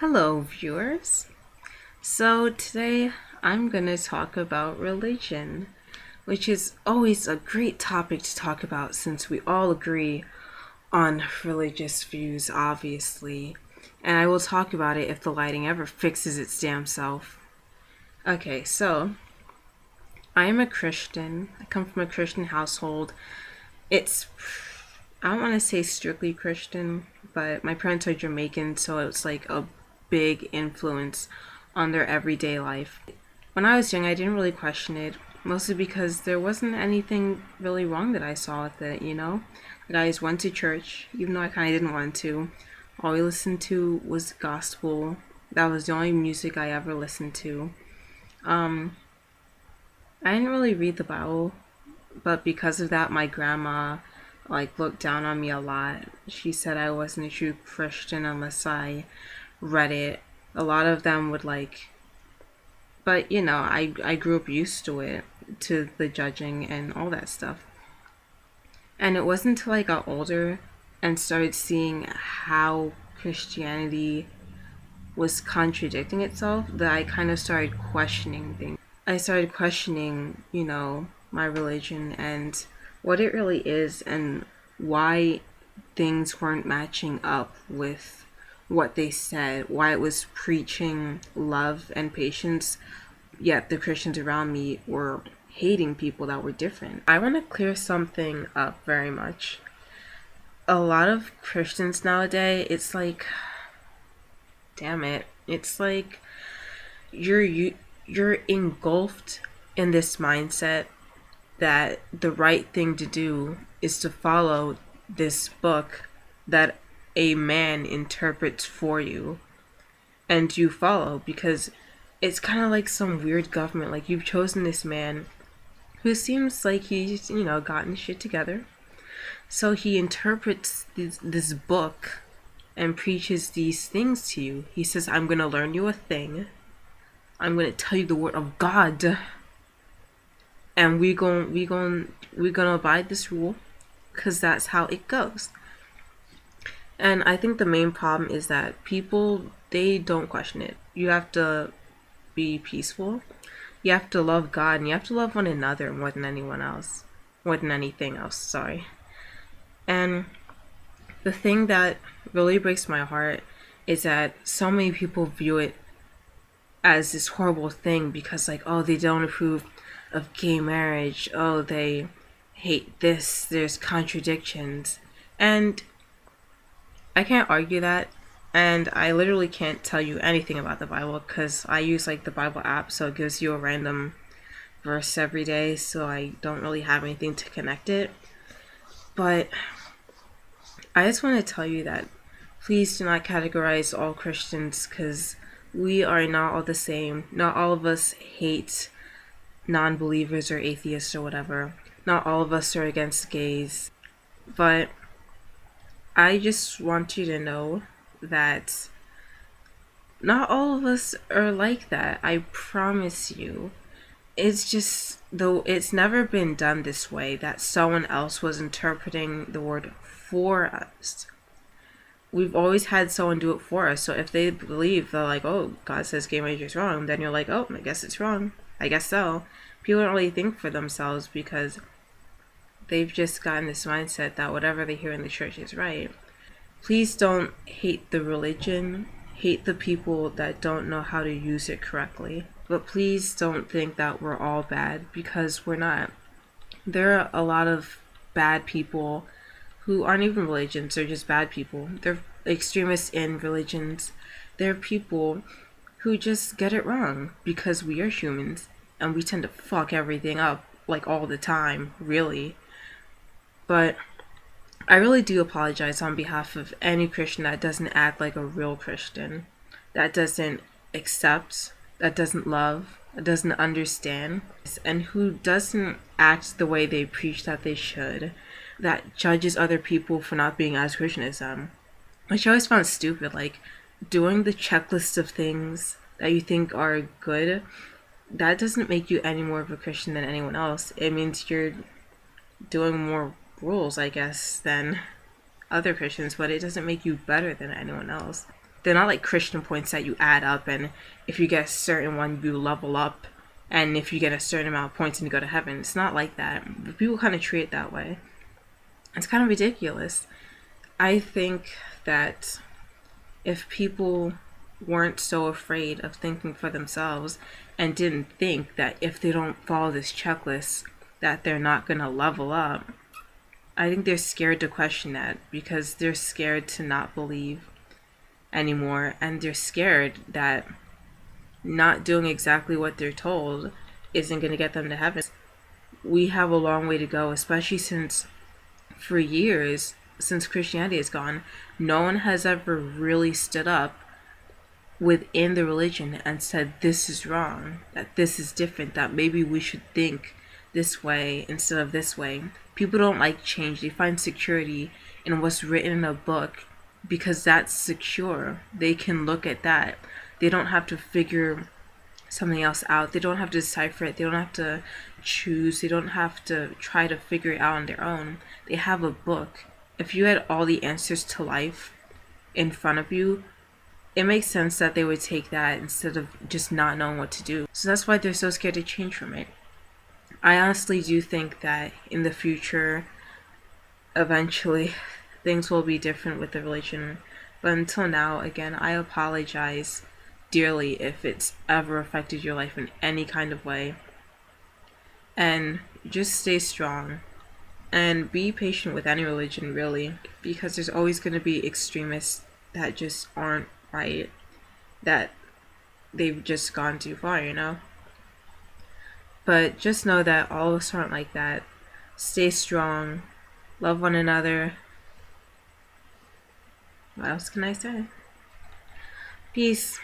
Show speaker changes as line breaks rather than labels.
Hello, viewers. So, today I'm going to talk about religion, which is always a great topic to talk about since we all agree on religious views, obviously. And I will talk about it if the lighting ever fixes its damn self. Okay, so I am a Christian. I come from a Christian household. It's, I don't want to say strictly Christian, but my parents are Jamaican, so it's like a big influence on their everyday life. When I was young, I didn't really question it, mostly because there wasn't anything really wrong that I saw with it, you know? Like, I just went to church, even though I kind of didn't want to. All we listened to was gospel. That was the only music I ever listened to. Um, I didn't really read the Bible, but because of that, my grandma looked down on me a lot. She said I wasn't a true Christian unless I read it. A lot of them would but I grew up used to it, to the judging and all that stuff. And it wasn't until I got older and started seeing how Christianity was contradicting itself that I kind of started questioning things. I started questioning, my religion and what it really is and why things weren't matching up with what they said, why it was preaching love and patience, yet the Christians around me were hating people that were different. I want to clear something up very much. A lot of Christians nowadays, it's like, damn it, it's like you're engulfed in this mindset that the right thing to do is to follow this book that a man interprets for you and you follow because it's kind of like some weird government. Like, you've chosen this man who seems like he's, gotten shit together. So he interprets this book and preaches these things to you. He says, I'm going to learn you a thing. I'm going to tell you the word of God. And we gonna abide this rule because that's how it goes. And I think the main problem is that people, they don't question it. You have to be peaceful. You have to love God and you have to love one another more than anyone else. More than anything else, sorry. And the thing that really breaks my heart is that so many people view it as this horrible thing because, like, oh, they don't approve of gay marriage. Oh, they hate this. There's contradictions. And I can't argue that. And I literally can't tell you anything about the Bible because I use like the Bible app, so it gives you a random verse every day, so I don't really have anything to connect it. But I just want to tell you that please do not categorize all Christians because we are not all the same. Not all of us hate non-believers or atheists or whatever. Not all of us are against gays. But I just want you to know that not all of us are like that. I promise you. It's just, though it's never been done this way, that someone else was interpreting the word for us. We've always had someone do it for us. So if they believe, they're like, oh, God says gay marriage is wrong, then you're like, oh, I guess it's wrong. I guess so. People don't really think for themselves because they've just gotten this mindset that whatever they hear in the church is right. Please don't hate the religion, hate the people that don't know how to use it correctly. But please don't think that we're all bad because we're not. There are a lot of bad people who aren't even religions, they're just bad people. They're extremists in religions. They're people who just get it wrong because we are humans and we tend to fuck everything up like all the time, really. But I really do apologize on behalf of any Christian that doesn't act like a real Christian, that doesn't accept, that doesn't love, that doesn't understand, and who doesn't act the way they preach that they should, that judges other people for not being as Christian as them. Which I always found stupid, like doing the checklist of things that you think are good, that doesn't make you any more of a Christian than anyone else. It means you're doing more rules, I guess, than other Christians, but it doesn't make you better than anyone else. They're not like Christian points that you add up, and if you get a certain one, you level up, and if you get a certain amount of points, and you go to heaven. It's not like that. But people kind of treat it that way. It's kind of ridiculous. I think that if people weren't so afraid of thinking for themselves and didn't think that if they don't follow this checklist that they're not going to level up, I think they're scared to question that because they're scared to not believe anymore, and they're scared that not doing exactly what they're told isn't going to get them to heaven. We have a long way to go, especially since for years, since Christianity is gone, no one has ever really stood up within the religion and said this is wrong, that this is different, that maybe we should think this way instead of this way. People don't like change. They find security in what's written in a book because that's secure. They can look at that. They don't have to figure something else out. They don't have to decipher it. They don't have to choose. They don't have to try to figure it out on their own. They have a book. If you had all the answers to life in front of you, it makes sense that they would take that instead of just not knowing what to do. So that's why they're so scared to change from it. I honestly do think that in the future, eventually, things will be different with the religion. But until now, again, I apologize dearly if it's ever affected your life in any kind of way. And just stay strong. And be patient with any religion, really. Because there's always going to be extremists that just aren't right. That they've just gone too far, you know? But just know that all of us aren't like that. Stay strong. Love one another. What else can I say? Peace.